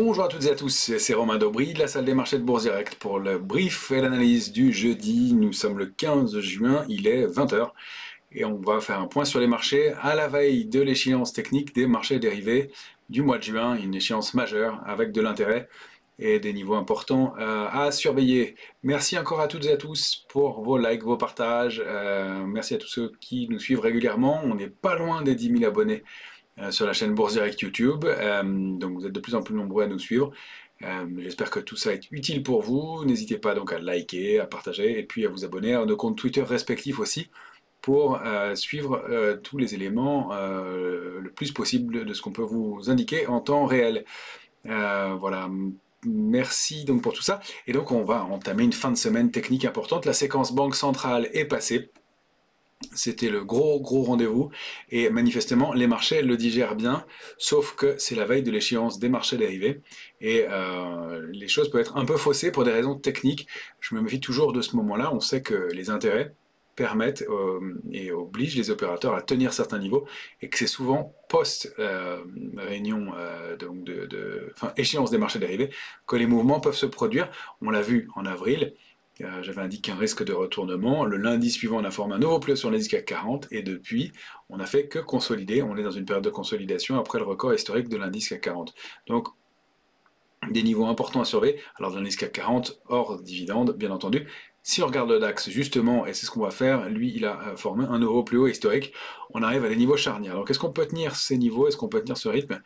Bonjour à toutes et à tous, c'est Romain Daubry de la salle des marchés de Bourse Direct pour le brief et l'analyse du jeudi. Nous sommes le 15 juin, il est 20 h et on va faire un point sur les marchés à la veille de l'échéance technique des marchés dérivés du mois de juin, une échéance majeure avec de l'intérêt et des niveaux importants à surveiller. Merci encore à toutes et à tous pour vos likes, vos partages. Merci à tous ceux qui nous suivent régulièrement. On n'est pas loin des 10 000 abonnés sur la chaîne Bourse Direct YouTube. Donc vous êtes de plus en plus nombreux à nous suivre. J'espère que tout ça est utile pour vous. N'hésitez pas donc à liker, à partager et puis à vous abonner à nos comptes Twitter respectifs aussi pour suivre tous les éléments le plus possible de ce qu'on peut vous indiquer en temps réel. Voilà. Merci donc pour tout ça. Et donc on va entamer une fin de semaine technique importante. La séquence Banque Centrale est passée. C'était le gros rendez-vous et manifestement les marchés le digèrent bien, sauf que c'est la veille de l'échéance des marchés dérivés et les choses peuvent être un peu faussées pour des raisons techniques. Je me méfie toujours de ce moment-là. On sait que les intérêts permettent et obligent les opérateurs à tenir certains niveaux et que c'est souvent post-réunion, enfin échéance des marchés dérivés, que les mouvements peuvent se produire. On l'a vu en avril. J'avais indiqué un risque de retournement. Le lundi suivant, on a formé un nouveau plus sur l'indice CAC 40 et depuis, on n'a fait que consolider. On est dans une période de consolidation après le record historique de l'indice CAC 40. Donc, des niveaux importants à surveiller. Alors, dans l'indice CAC 40, hors dividende, bien entendu. Si on regarde le DAX, justement, et c'est ce qu'on va faire, lui, il a formé un nouveau plus haut historique. On arrive à des niveaux charnières. Donc, est-ce qu'on peut tenir ces niveaux? Est-ce qu'on peut tenir ce rythme?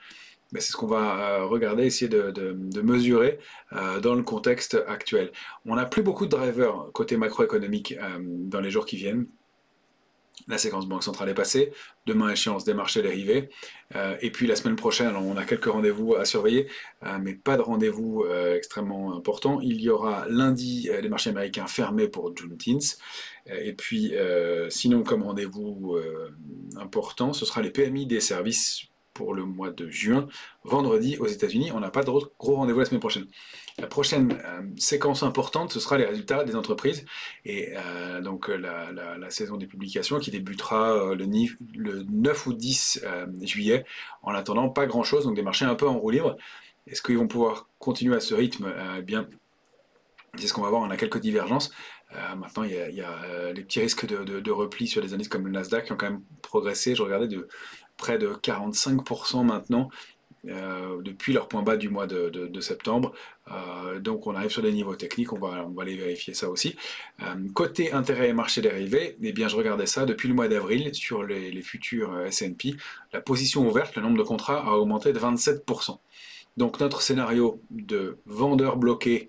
C'est ce qu'on va regarder, essayer de mesurer dans le contexte actuel. On n'a plus beaucoup de drivers côté macroéconomique dans les jours qui viennent. La séquence Banque Centrale est passée, demain échéance des marchés dérivés, et puis la semaine prochaine, alors on a quelques rendez-vous à surveiller, mais pas de rendez-vous extrêmement important. Il y aura lundi les marchés américains fermés pour Juneteenth, et puis sinon comme rendez-vous important, ce sera les PMI des services pour le mois de juin, vendredi aux États-Unis. On n'a pas de gros rendez-vous la semaine prochaine. La prochaine séquence importante, ce sera les résultats des entreprises et donc la saison des publications qui débutera le 9 ou 10 juillet. En attendant, pas grand-chose, donc des marchés un peu en roue libre. Est-ce qu'ils vont pouvoir continuer à ce rythme? Eh bien, c'est ce qu'on va voir, on a quelques divergences. Maintenant, il y a les petits risques de repli sur des indices comme le Nasdaq qui ont quand même progressé. Je regardais de près de 45% maintenant depuis leur point bas du mois de septembre. Donc on arrive sur des niveaux techniques, on va aller vérifier ça aussi. Côté intérêt et marché dérivés, eh bien je regardais ça depuis le mois d'avril sur les futurs S&P. La position ouverte, le nombre de contrats a augmenté de 27%. Donc notre scénario de vendeurs bloqués,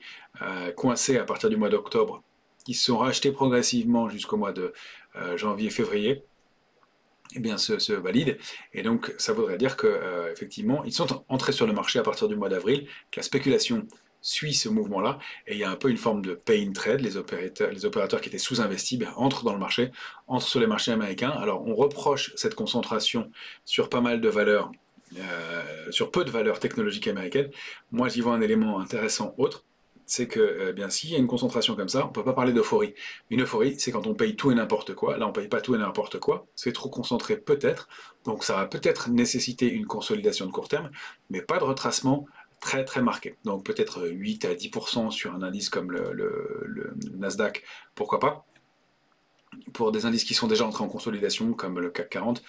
coincés à partir du mois d'octobre, qui se sont rachetés progressivement jusqu'au mois de janvier-février, eh bien, se valide. Et donc, ça voudrait dire que effectivement, ils sont entrés sur le marché à partir du mois d'avril, que la spéculation suit ce mouvement-là, et il y a un peu une forme de pay in trade. Les opérateurs qui étaient sous-investis entrent dans le marché, entrent sur les marchés américains. Alors, on reproche cette concentration sur pas mal de valeurs, sur peu de valeurs technologiques américaines. Moi, j'y vois un élément intéressant autre. C'est que bien s'il y a une concentration comme ça, on ne peut pas parler d'euphorie. Une euphorie, c'est quand on paye tout et n'importe quoi. Là, on ne paye pas tout et n'importe quoi. C'est trop concentré peut-être. Donc ça va peut-être nécessiter une consolidation de court terme, mais pas de retracement très marqué. Donc peut-être 8 à 10% sur un indice comme le Nasdaq, pourquoi pas. Pour des indices qui sont déjà entrés en consolidation, comme le CAC 40,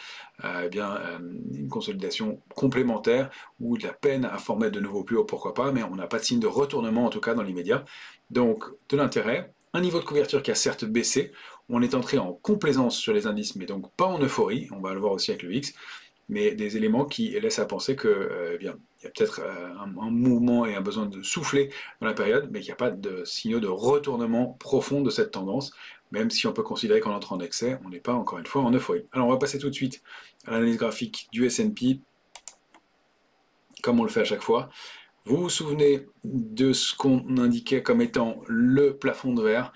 une consolidation complémentaire ou de la peine à former de nouveaux plus hauts, pourquoi pas, mais on n'a pas de signe de retournement en tout cas dans l'immédiat. Donc de l'intérêt, un niveau de couverture qui a certes baissé, on est entré en complaisance sur les indices, mais donc pas en euphorie, on va le voir aussi avec le VIX, mais des éléments qui laissent à penser que il y a peut-être un mouvement et un besoin de souffler dans la période, mais qu'il n'y a pas de signaux de retournement profond de cette tendance, même si on peut considérer qu'on entre en excès, on n'est pas encore une fois en euphorie. Alors on va passer tout de suite à l'analyse graphique du S&P, comme on le fait à chaque fois. Vous vous souvenez de ce qu'on indiquait comme étant le plafond de verre,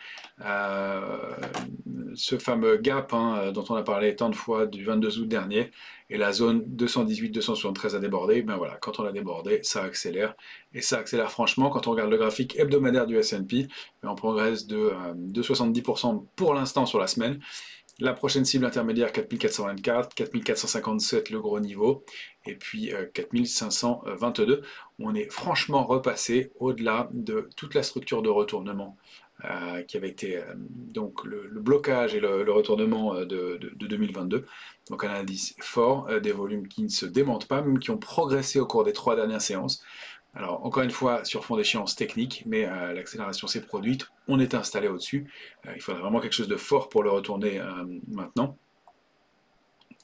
ce fameux gap dont on a parlé tant de fois du 22 août dernier, et la zone 218-273 a débordé. Ben voilà, quand on a débordé, ça accélère, et ça accélère franchement. Quand on regarde le graphique hebdomadaire du S&P, on progresse de 70% pour l'instant sur la semaine. La prochaine cible intermédiaire 4424, 4457 le gros niveau, et puis 4522. on est franchement repassé au-delà de toute la structure de retournement qui avait été donc le blocage et le retournement de 2022. Donc un indice fort, des volumes qui ne se démentent pas, même qui ont progressé au cours des 3 dernières séances. Alors encore une fois sur fond d'échéance technique, mais l'accélération s'est produite, on est installé au-dessus. Il faudrait vraiment quelque chose de fort pour le retourner maintenant.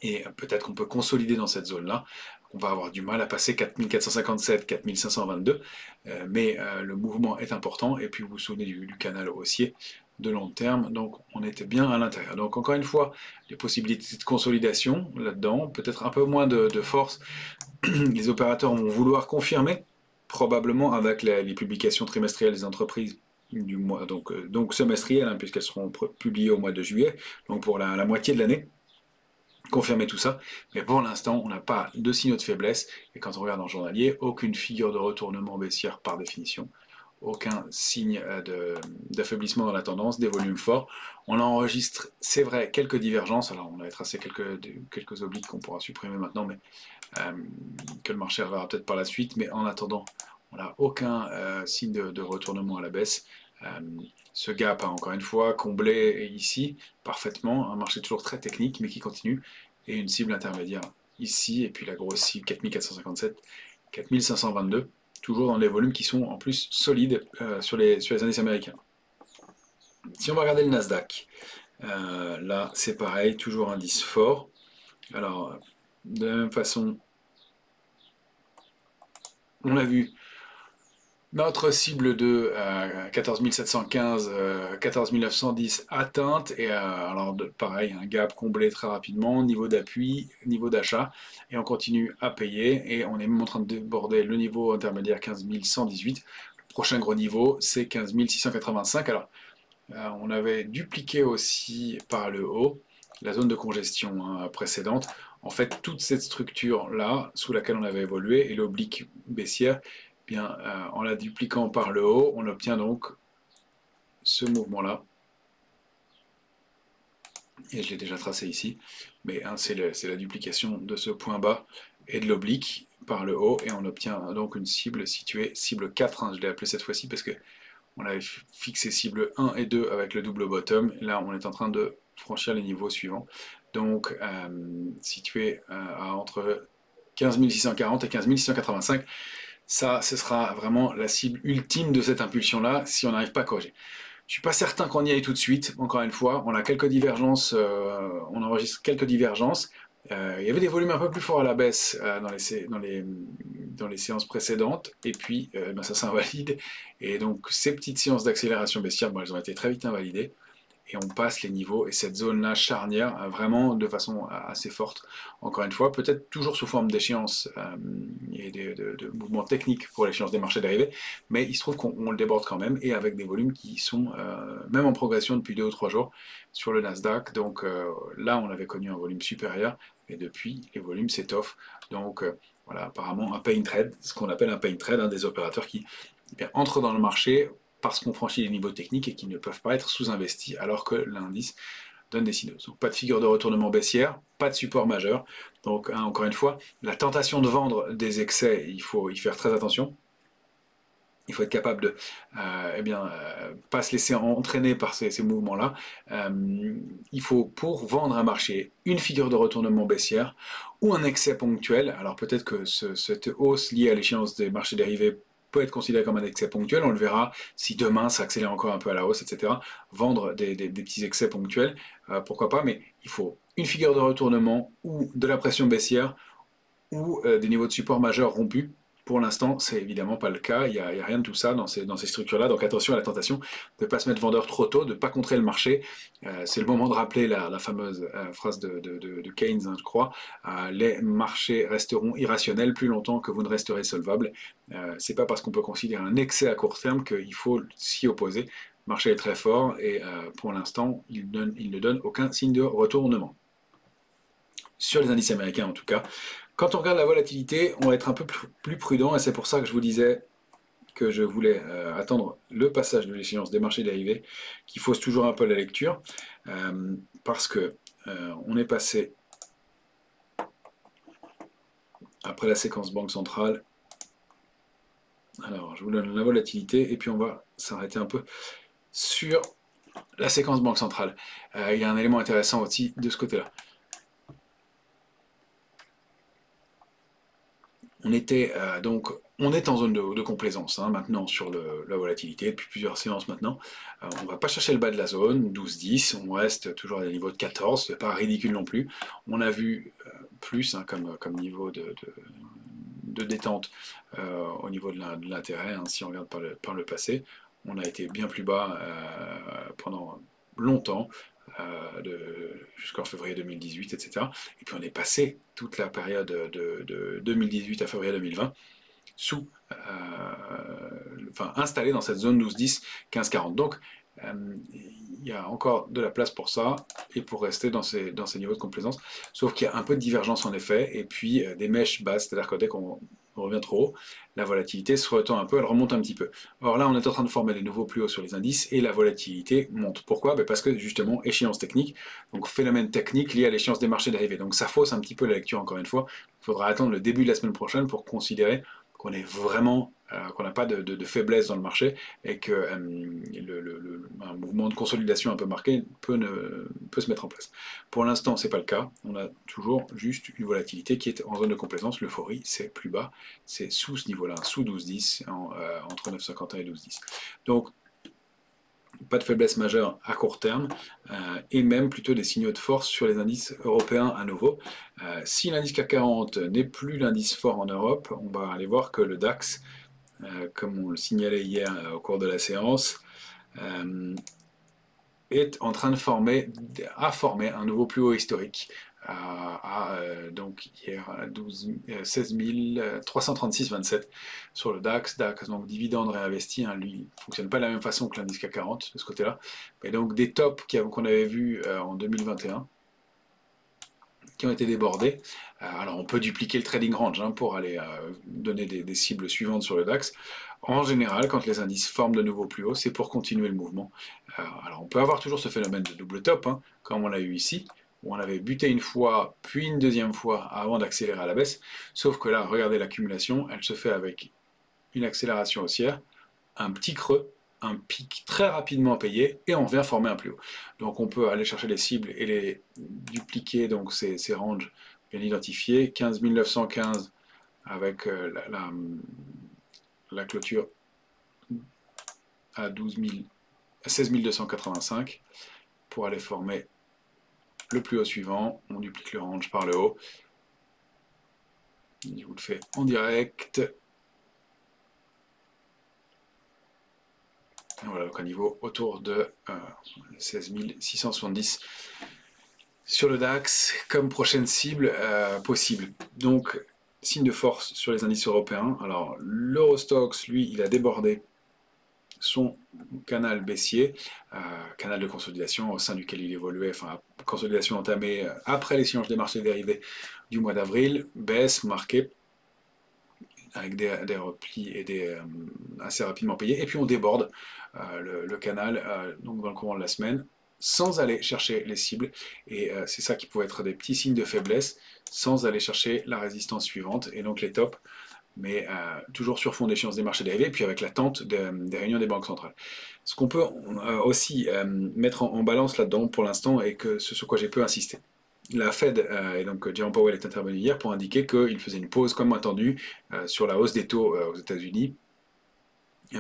Et peut-être qu'on peut consolider dans cette zone-là. On va avoir du mal à passer 4457, 4522, mais le mouvement est important. Et puis vous vous souvenez du canal haussier de long terme, donc on était bien à l'intérieur. Donc encore une fois, les possibilités de consolidation là-dedans, peut-être un peu moins de force. Les opérateurs vont vouloir confirmer, probablement avec les publications trimestrielles des entreprises du mois, donc semestrielles, hein, puisqu'elles seront publiées au mois de juillet, donc pour la moitié de l'année confirmer tout ça, mais pour l'instant, on n'a pas de signaux de faiblesse, et quand on regarde en journalier, aucune figure de retournement baissière par définition, aucun signe d'affaiblissement dans la tendance, des volumes forts. On enregistre, c'est vrai, quelques divergences, alors on avait tracé quelques obliques qu'on pourra supprimer maintenant, mais que le marché reverra peut-être par la suite, mais en attendant, on n'a aucun signe de retournement à la baisse. Ce gap, hein, encore une fois, comblé ici parfaitement, un marché toujours très technique, mais qui continue, et une cible intermédiaire ici, et puis la grosse cible 4457, 4522, toujours dans des volumes qui sont en plus solides sur les indices américains. Si on va regarder le Nasdaq, là c'est pareil, toujours indice fort. Alors, de la même façon, on a vu notre cible de 14 715, 14 910 atteinte, et alors pareil, un gap comblé très rapidement, niveau d'appui, niveau d'achat, et on continue à payer, et on est même en train de déborder le niveau intermédiaire 15 118. Le prochain gros niveau, c'est 15 685. Alors, on avait dupliqué aussi par le haut la zone de congestion précédente. En fait, toute cette structure-là, sous laquelle on avait évolué, et l'oblique baissière, bien, en la dupliquant par le haut, on obtient donc ce mouvement-là. Et je l'ai déjà tracé ici, mais c'est la duplication de ce point bas et de l'oblique par le haut, et on obtient donc une cible située, cible 4, je l'ai appelé cette fois-ci parce que on avait fixé cible 1 et 2 avec le double bottom. Là, on est en train de franchir les niveaux suivants. Donc, situé entre 15 640 et 15 685. Ça, ce sera vraiment la cible ultime de cette impulsion-là si on n'arrive pas à corriger. Je ne suis pas certain qu'on y aille tout de suite. Encore une fois, on a quelques divergences, on enregistre quelques divergences. Il y avait des volumes un peu plus forts à la baisse dans les séances précédentes, et puis ben ça s'invalide. Et donc ces petites séances d'accélération baissière, bon, elles ont été très vite invalidées, et on passe les niveaux, et cette zone-là charnière, vraiment de façon assez forte, encore une fois, peut-être toujours sous forme d'échéance et de mouvements techniques pour l'échéance des marchés dérivés, mais il se trouve qu'on le déborde quand même, et avec des volumes qui sont même en progression depuis 2 ou 3 jours sur le Nasdaq. Donc là, on avait connu un volume supérieur, et depuis, les volumes s'étoffent. Donc voilà, apparemment un pain trade, ce qu'on appelle un pain trade, des opérateurs qui entrent dans le marché parce qu'on franchit les niveaux techniques et qui ne peuvent pas être sous-investis alors que l'indice donne des signaux. Donc pas de figure de retournement baissière, pas de support majeur. Donc encore une fois, la tentation de vendre des excès, il faut y faire très attention. Il faut être capable de pas se laisser entraîner par ces mouvements-là. Il faut, pour vendre un marché, une figure de retournement baissière ou un excès ponctuel. Alors peut-être que cette hausse liée à l'échéance des marchés dérivés peut être considérée comme un excès ponctuel. On le verra si demain ça accélère encore un peu à la hausse, etc. Vendre des petits excès ponctuels, pourquoi pas, mais il faut une figure de retournement ou de la pression baissière ou des niveaux de support majeurs rompus. Pour l'instant, c'est évidemment pas le cas, il n'y a rien de tout ça dans ces structures-là, donc attention à la tentation de ne pas se mettre vendeur trop tôt, de ne pas contrer le marché. C'est le moment de rappeler la fameuse phrase de Keynes, je crois, les marchés resteront irrationnels plus longtemps que vous ne resterez solvable. C'est pas parce qu'on peut considérer un excès à court terme qu'il faut s'y opposer. Le marché est très fort, et pour l'instant, il ne donne aucun signe de retournement. Sur les indices américains en tout cas. Quand on regarde la volatilité, on va être un peu plus prudent, et c'est pour ça que je vous disais que je voulais attendre le passage de l'échéance des marchés dérivés, qui fausse toujours un peu la lecture, parce que on est passé, après la séquence banque centrale, Alors, je vous donne la volatilité et puis on va s'arrêter un peu sur la séquence banque centrale. Il y a un élément intéressant aussi de ce côté-là. On est en zone de complaisance hein, maintenant sur la volatilité depuis plusieurs séances maintenant. On ne va pas chercher le bas de la zone, 12-10, on reste toujours à des niveaux de 14, c'est pas ridicule non plus. On a vu plus hein, comme niveau de détente au niveau de l'intérêt, hein, si on regarde par le passé. On a été bien plus bas pendant longtemps, jusqu'en février 2018, etc. Et puis on est passé toute la période de 2018 à février 2020 installé dans cette zone 12-10, 15-40. Donc il y a encore de la place pour ça et pour rester dans ces niveaux de complaisance. Sauf qu'il y a un peu de divergence en effet, et puis des mèches basses, c'est-à-dire que dès qu'on revient trop haut, la volatilité se retend un peu, elle remonte un petit peu. Or là, on est en train de former des nouveaux plus hauts sur les indices et la volatilité monte. Pourquoi? Parce que justement, échéance technique, donc phénomène technique lié à l'échéance des marchés dérivés. Donc ça fausse un petit peu la lecture encore une fois. Il faudra attendre le début de la semaine prochaine pour considérer qu'on est vraiment, qu'on n'a pas de faiblesse dans le marché et que un mouvement de consolidation un peu marqué peut se mettre en place. Pour l'instant, ce n'est pas le cas. On a toujours juste une volatilité qui est en zone de complaisance. L'euphorie, c'est plus bas. C'est sous ce niveau-là, sous 12,10, entre 9,51 et 12,10. Donc, pas de faiblesse majeure à court terme, et même plutôt des signaux de force sur les indices européens à nouveau. Si l'indice CAC 40 n'est plus l'indice fort en Europe, on va aller voir que le DAX, comme on le signalait hier au cours de la séance, est en train de former un nouveau plus haut historique. Donc hier à 16 336,27 sur le DAX. DAX, donc dividende réinvesti, hein, lui, ne fonctionne pas de la même façon que l'indice CAC 40 de ce côté-là. Mais donc des tops qu'on avait vus en 2021 qui ont été débordés. Alors on peut dupliquer le trading range hein, pour aller donner des cibles suivantes sur le DAX. En général, quand les indices forment de nouveaux plus hauts, c'est pour continuer le mouvement. Alors on peut avoir toujours ce phénomène de double top, hein, comme on l'a eu ici, où on avait buté une fois, puis une deuxième fois avant d'accélérer à la baisse. Sauf que là, regardez l'accumulation, elle se fait avec une accélération haussière, un petit creux, un pic très rapidement payé, et on vient former un plus haut. Donc on peut aller chercher les cibles et les dupliquer, donc ces ranges bien identifiés. 15 915 avec la clôture à 16 285 pour aller former le plus haut suivant. On duplique le range par le haut. Je vous le fais en direct. Voilà, donc un niveau autour de 16 670 sur le DAX comme prochaine cible possible. Donc, signe de force sur les indices européens. Alors, l'Eurostoxx, lui, il a débordé son canal baissier, canal de consolidation au sein duquel il évoluait, enfin, consolidation entamée après l'échange des marchés dérivés du mois d'avril, baisse marquée avec des replis et assez rapidement payés, et puis on déborde le canal donc dans le courant de la semaine, sans aller chercher les cibles, et c'est ça qui pouvait être des petits signes de faiblesse, sans aller chercher la résistance suivante, et donc les tops, mais toujours sur fond d'échéance des marchés dérivés, puis avec l'attente des réunions des banques centrales. Ce qu'on peut aussi mettre en balance là-dedans pour l'instant, et que ce sur quoi j'ai peu insisté. La Fed, et donc Jerome Powell est intervenu hier pour indiquer qu'il faisait une pause comme attendu sur la hausse des taux aux États-Unis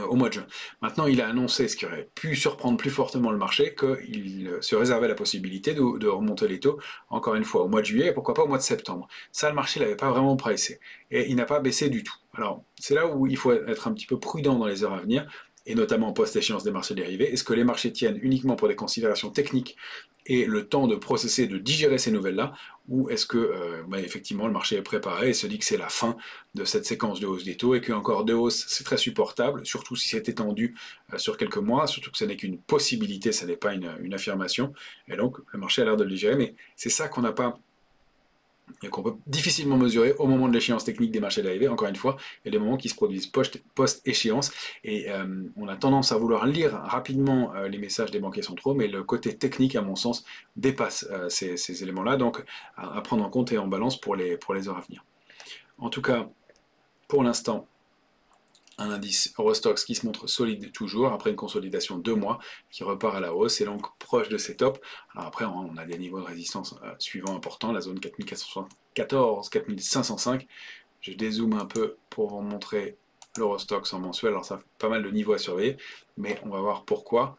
au mois de juin. Maintenant, il a annoncé, ce qui aurait pu surprendre plus fortement le marché, qu'il se réservait la possibilité de remonter les taux, encore une fois, au mois de juillet et pourquoi pas au mois de septembre. Ça, le marché ne l'avait pas vraiment pricé. Et il n'a pas baissé du tout. Alors, c'est là où il faut être un petit peu prudent dans les heures à venir, et notamment post-échéance des marchés dérivés. Est-ce que les marchés tiennent uniquement pour des considérations techniques et le temps de processer, de digérer ces nouvelles-là, ou est-ce que effectivement le marché est préparé et se dit que c'est la fin de cette séquence de hausse des taux et qu'encore deux hausses c'est très supportable, surtout si c'est étendu sur quelques mois, surtout que ce n'est qu'une possibilité, ce n'est pas une affirmation, et donc le marché a l'air de le digérer, mais c'est ça qu'on n'a pas et qu'on peut difficilement mesurer au moment de l'échéance technique des marchés dérivés. Encore une fois, il y a des moments qui se produisent post-échéance, et on a tendance à vouloir lire rapidement les messages des banquiers centraux, mais le côté technique, à mon sens, dépasse ces éléments-là, donc à prendre en compte et en balance pour les heures à venir. En tout cas, pour l'instant, Un indice Eurostoxx qui se montre solide toujours après une consolidation de 2 mois qui repart à la hausse et donc proche de ses tops. Alors après on a des niveaux de résistance suivants importants, la zone 4474, 4505. Je dézoome un peu pour vous montrer l'Eurostoxx en mensuel. Alors ça fait pas mal de niveaux à surveiller, mais on va voir pourquoi.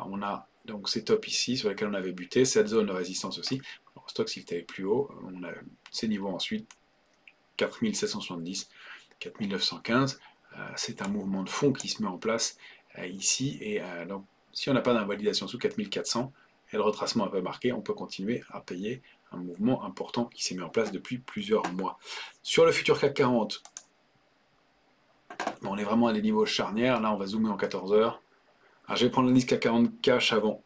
On a donc ces tops ici sur lesquels on avait buté, cette zone de résistance aussi. L'Eurostoxx il était plus haut, on a ces niveaux ensuite, 4770, 4915. C'est un mouvement de fond qui se met en place ici, et donc si on n'a pas d'invalidation sous 4400 et le retracement un peu marqué, on peut continuer à payer un mouvement important qui s'est mis en place depuis plusieurs mois. Sur le futur CAC 40, on est vraiment à des niveaux charnières. Là, on va zoomer en 14 heures. Alors, je vais prendre l'indice CAC 40 cash avant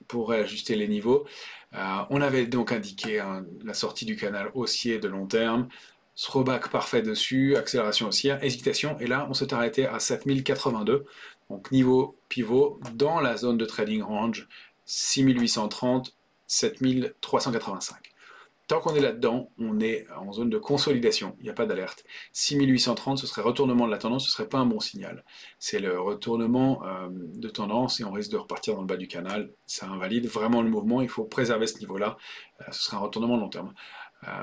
pour réajuster les niveaux. On avait donc indiqué la sortie du canal haussier de long terme. Throwback parfait dessus, accélération haussière, hésitation, et là on s'est arrêté à 7082, donc niveau pivot dans la zone de trading range 6830, 7385. Tant qu'on est là-dedans, on est en zone de consolidation, il n'y a pas d'alerte. 6830, ce serait retournement de la tendance, ce ne serait pas un bon signal. C'est le retournement de tendance et on risque de repartir dans le bas du canal. Ça invalide vraiment le mouvement, il faut préserver ce niveau-là. Ce serait un retournement de long terme.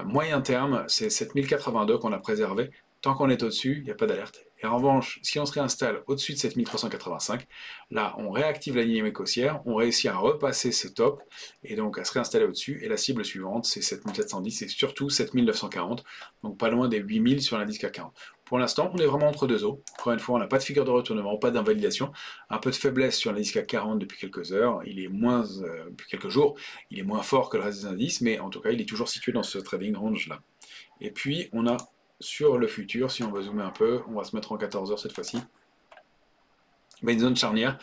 Moyen terme, c'est 7082 qu'on a préservé. Tant qu'on est au-dessus, il n'y a pas d'alerte. Et en revanche, si on se réinstalle au-dessus de 7385, là, on réactive la dynamique haussière, on réussit à repasser ce top, et donc à se réinstaller au-dessus. Et la cible suivante, c'est 7710 et surtout 7940, donc pas loin des 8000 sur l'indice CAC 40. Pour l'instant, on est vraiment entre deux eaux. Encore une fois, on n'a pas de figure de retournement, pas d'invalidation. Un peu de faiblesse sur l'indice CAC 40 depuis quelques heures. Il est moins, depuis quelques jours, il est moins fort que le reste des indices, mais en tout cas, il est toujours situé dans ce trading range-là. Et puis, on a sur le futur, si on veut zoomer un peu, on va se mettre en 14 heures cette fois-ci. Une zone charnière.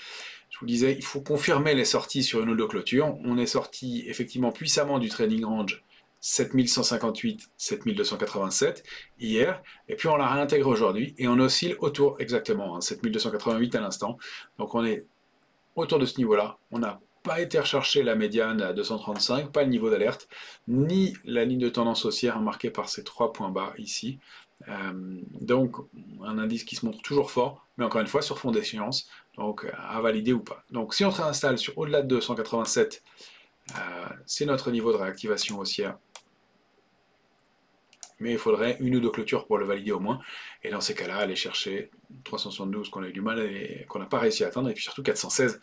Je vous disais, il faut confirmer les sorties sur une ou deux clôtures. On est sorti effectivement puissamment du trading range 7158, 7287 hier, et puis on l'a réintégré aujourd'hui, et on oscille autour exactement, 7288 à l'instant. Donc on est autour de ce niveau-là. On n'a pas été rechercher la médiane à 235, pas le niveau d'alerte, ni la ligne de tendance haussière marquée par ces 3 points bas ici. Donc un indice qui se montre toujours fort, mais encore une fois sur fond d'échéance, donc à valider ou pas. Donc si on se réinstalle sur au-delà de 287, c'est notre niveau de réactivation haussière. Mais il faudrait une ou deux clôtures pour le valider au moins. Et dans ces cas-là, aller chercher 372 qu'on a eu du mal et qu'on n'a pas réussi à atteindre, et puis surtout 416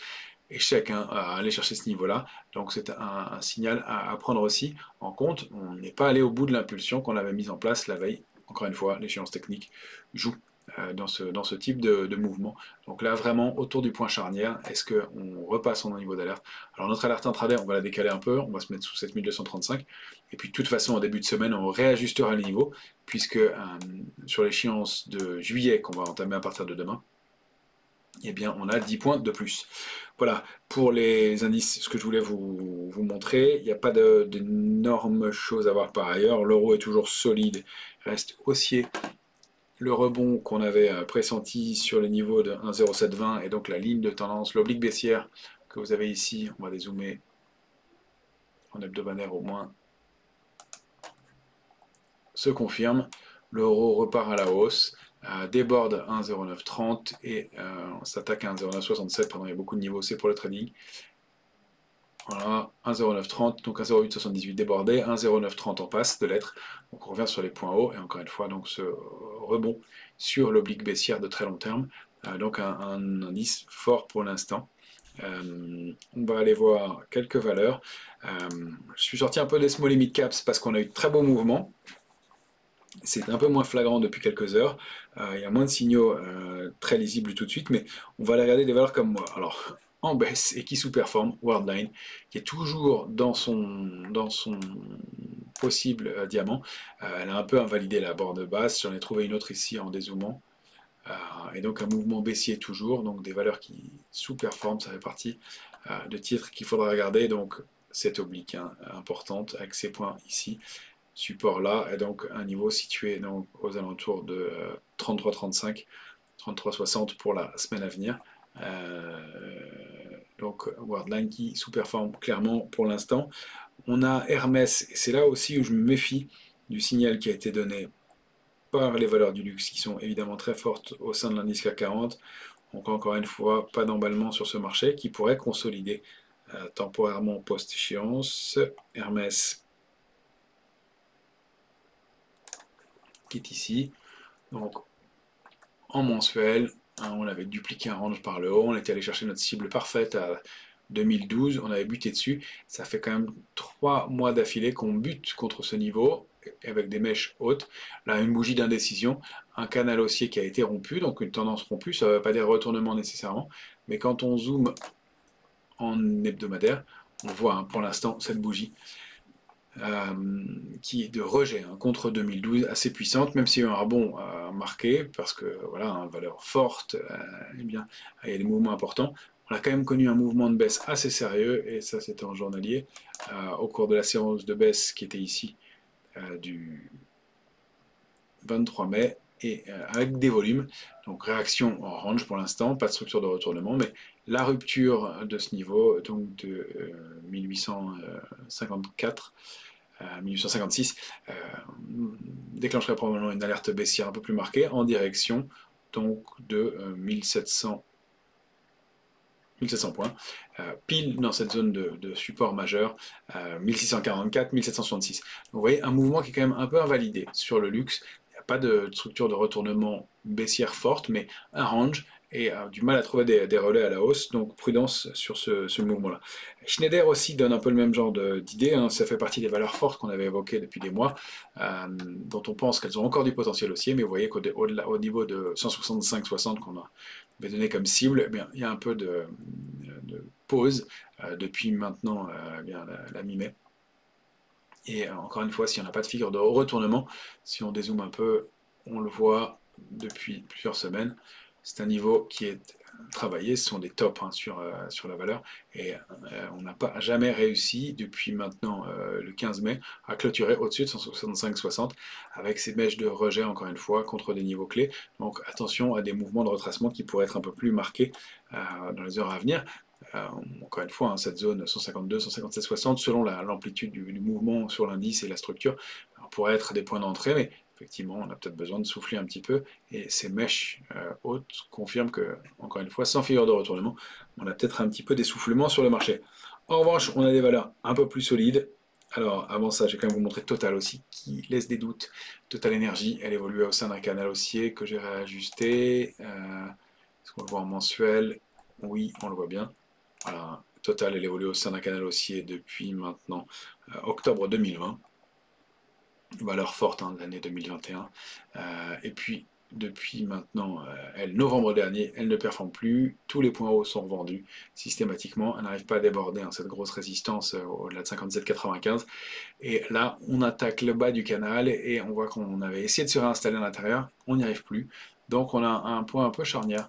échec à aller chercher ce niveau-là. Donc c'est un signal à prendre aussi en compte. On n'est pas allé au bout de l'impulsion qu'on avait mise en place la veille. Encore une fois, l'échéance technique joue dans ce type de mouvement. Donc là, vraiment, autour du point charnière, est-ce qu'on repasse son niveau d'alerte? Alors notre alerte intraday, on va la décaler un peu, on va se mettre sous 7235. Et puis de toute façon, en début de semaine, on réajustera les niveaux, puisque sur l'échéance de juillet qu'on va entamer à partir de demain, eh bien, on a 10 points de plus. Voilà, pour les indices, ce que je voulais vous montrer, il n'y a pas d'énormes choses à voir par ailleurs. L'euro est toujours solide, reste haussier. Le rebond qu'on avait pressenti sur les niveaux de 1,0720 et donc la ligne de tendance, l'oblique baissière que vous avez ici, on va dézoomer en hebdomadaire au moins, se confirme. L'euro repart à la hausse, déborde 1,0930 et s'attaque à 1,0967. Pardon, il y a beaucoup de niveaux, c'est pour le trading. Voilà, 1,0930, donc 1,0878 débordé, 1,0930 en passe de l'être. Donc on revient sur les points hauts et encore une fois donc ce rebond sur l'oblique baissière de très long terme. Donc un indice fort pour l'instant. On va aller voir quelques valeurs. Je suis sorti un peu des small et mid caps parce qu'on a eu de très beaux mouvements. C'est un peu moins flagrant depuis quelques heures. Il y a moins de signaux très lisibles tout de suite, mais on va aller regarder des valeurs comme moi. Alors, en baisse et qui sous-performe, Worldline, qui est toujours dans son possible diamant. Elle a un peu invalidé la borne basse. J'en ai trouvé une autre ici en dézoomant. Et donc un mouvement baissier toujours, donc des valeurs qui sous-performent, ça fait partie de titres qu'il faudra regarder. Donc cette oblique importante avec ces points ici, support là, et donc un niveau situé donc, aux alentours de 33,35, 33,60 pour la semaine à venir. Donc Worldline qui sous-performe clairement pour l'instant. On a Hermès, et c'est là aussi où je me méfie du signal qui a été donné par les valeurs du luxe qui sont évidemment très fortes au sein de l'indice CAC 40. Donc encore une fois, pas d'emballement sur ce marché qui pourrait consolider temporairement post-échéance. Hermès qui est ici. Donc en mensuel, hein, on avait dupliqué un range par le haut, on était allé chercher notre cible parfaite à 2012, on avait buté dessus. Ça fait quand même 3 mois d'affilée qu'on bute contre ce niveau avec des mèches hautes. Là, une bougie d'indécision, un canal haussier qui a été rompu, donc une tendance rompue, ça ne veut pas dire retournement nécessairement, mais quand on zoome en hebdomadaire, on voit hein, pour l'instant cette bougie qui est de rejet hein, contre 2012, assez puissante, même s'il y a eu un rebond marqué, parce que voilà, une valeur forte, eh bien, il y a des mouvements importants. On a quand même connu un mouvement de baisse assez sérieux, et ça c'était en journalier, au cours de la séance de baisse qui était ici du 23 mai, et avec des volumes. Donc réaction en range pour l'instant, pas de structure de retournement, mais la rupture de ce niveau, donc de 1854, 1856, déclencherait probablement une alerte baissière un peu plus marquée en direction donc de 1700 points, pile dans cette zone de support majeur, 1644, 1766. Vous voyez un mouvement qui est quand même un peu invalidé sur le luxe. Il n'y a pas de structure de retournement baissière forte, mais un range et du mal à trouver des relais à la hausse, donc prudence sur ce mouvement-là. Schneider aussi donne un peu le même genre d'idée, hein. Ça fait partie des valeurs fortes qu'on avait évoquées depuis des mois, dont on pense qu'elles ont encore du potentiel haussier, mais vous voyez qu'au niveau de 165-60 qu'on avait donné comme cible, eh bien, il y a un peu de pause depuis maintenant bien, la mi-mai. Et encore une fois, si on n'a pas de figure de retournement, si on dézoome un peu, on le voit depuis plusieurs semaines. C'est un niveau qui est travaillé, ce sont des tops hein, sur la valeur, et on n'a pas jamais réussi depuis maintenant le 15 mai à clôturer au-dessus de 165,60 avec ces mèches de rejet encore une fois contre des niveaux clés. Donc attention à des mouvements de retracement qui pourraient être un peu plus marqués dans les heures à venir. Encore une fois, hein, cette zone 152, 157, 60, selon l'amplitude du mouvement sur l'indice et la structure, pourrait être des points d'entrée, mais effectivement, on a peut-être besoin de souffler un petit peu, et ces mèches hautes confirment que, encore une fois, sans figure de retournement, on a peut-être un petit peu d'essoufflement sur le marché. En revanche, on a des valeurs un peu plus solides. Alors, avant ça, je vais quand même vous montrer Total aussi, qui laisse des doutes. Total Energy, elle évolue au sein d'un canal haussier que j'ai réajusté. Est-ce qu'on le voit en mensuel? Oui, on le voit bien. Voilà, Total, elle évolue au sein d'un canal haussier depuis maintenant octobre 2020. Valeur forte hein, de l'année 2021. Et puis, depuis maintenant, novembre dernier, elle ne performe plus. Tous les points hauts sont revendus systématiquement. Elle n'arrive pas à déborder hein, cette grosse résistance au-delà de 57,95. Et là, on attaque le bas du canal et on voit qu'on avait essayé de se réinstaller à l'intérieur. On n'y arrive plus. Donc, on a un point un peu charnière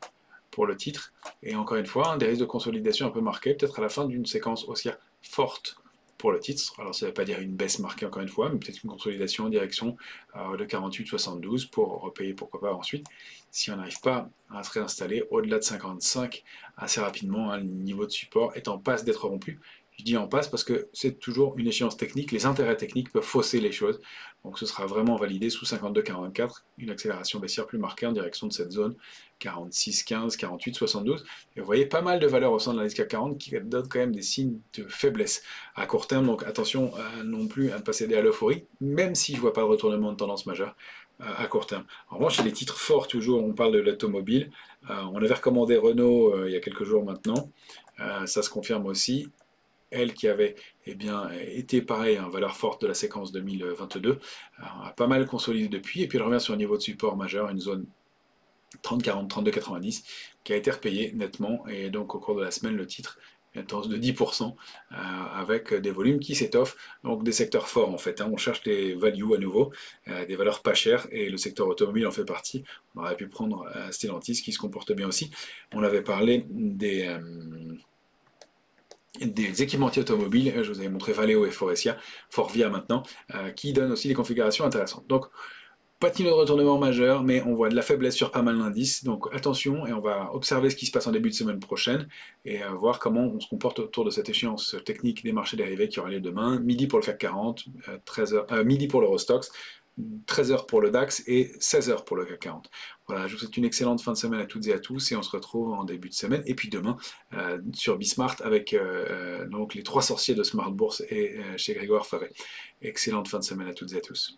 pour le titre. Et encore une fois, des risques de consolidation un peu marqués, peut-être à la fin d'une séquence haussière forte pour le titre. Alors ça ne veut pas dire une baisse marquée encore une fois, mais peut-être une consolidation en direction de 48,72 pour repayer pourquoi pas ensuite. Si on n'arrive pas à se réinstaller au-delà de 55 assez rapidement, hein, le niveau de support est en passe d'être rompu. Je dis en passe parce que c'est toujours une échéance technique, les intérêts techniques peuvent fausser les choses, donc ce sera vraiment validé sous 52,44, une accélération baissière plus marquée en direction de cette zone 46,15, 48,72. Et vous voyez pas mal de valeurs au sein de l'indice CAC 40 qui donnent quand même des signes de faiblesse à court terme, donc attention non plus à ne pas céder à l'euphorie, même si je ne vois pas de retournement de tendance majeure à court terme. En revanche, il y a des titres forts toujours, on parle de l'automobile, on avait recommandé Renault il y a quelques jours maintenant, ça se confirme aussi. Elle qui avait eh bien, été pareil, hein, valeur forte de la séquence 2022, a pas mal consolidé depuis, et puis elle revient sur un niveau de support majeur, une zone 30-40, 32-90, qui a été repayé nettement, et donc au cours de la semaine, le titre est en hausse de 10%, avec des volumes qui s'étoffent, donc des secteurs forts en fait, hein. On cherche des values à nouveau, des valeurs pas chères, et le secteur automobile en fait partie. On aurait pu prendre Stellantis qui se comporte bien aussi. On avait parlé des équipementiers automobiles, je vous avais montré Valeo et Forvia maintenant, qui donnent aussi des configurations intéressantes. Donc, pas de signe de retournement majeur, mais on voit de la faiblesse sur pas mal d'indices, donc attention, et on va observer ce qui se passe en début de semaine prochaine, et voir comment on se comporte autour de cette échéance technique des marchés dérivés qui aura lieu demain, midi pour le CAC 40, midi pour l'Eurostoxx, 13 heures pour le DAX et 16 heures pour le CAC 40. Voilà, je vous souhaite une excellente fin de semaine à toutes et à tous et on se retrouve en début de semaine et puis demain sur Bismart avec donc les trois sorciers de Smart Bourse et chez Grégoire Faré. Excellente fin de semaine à toutes et à tous.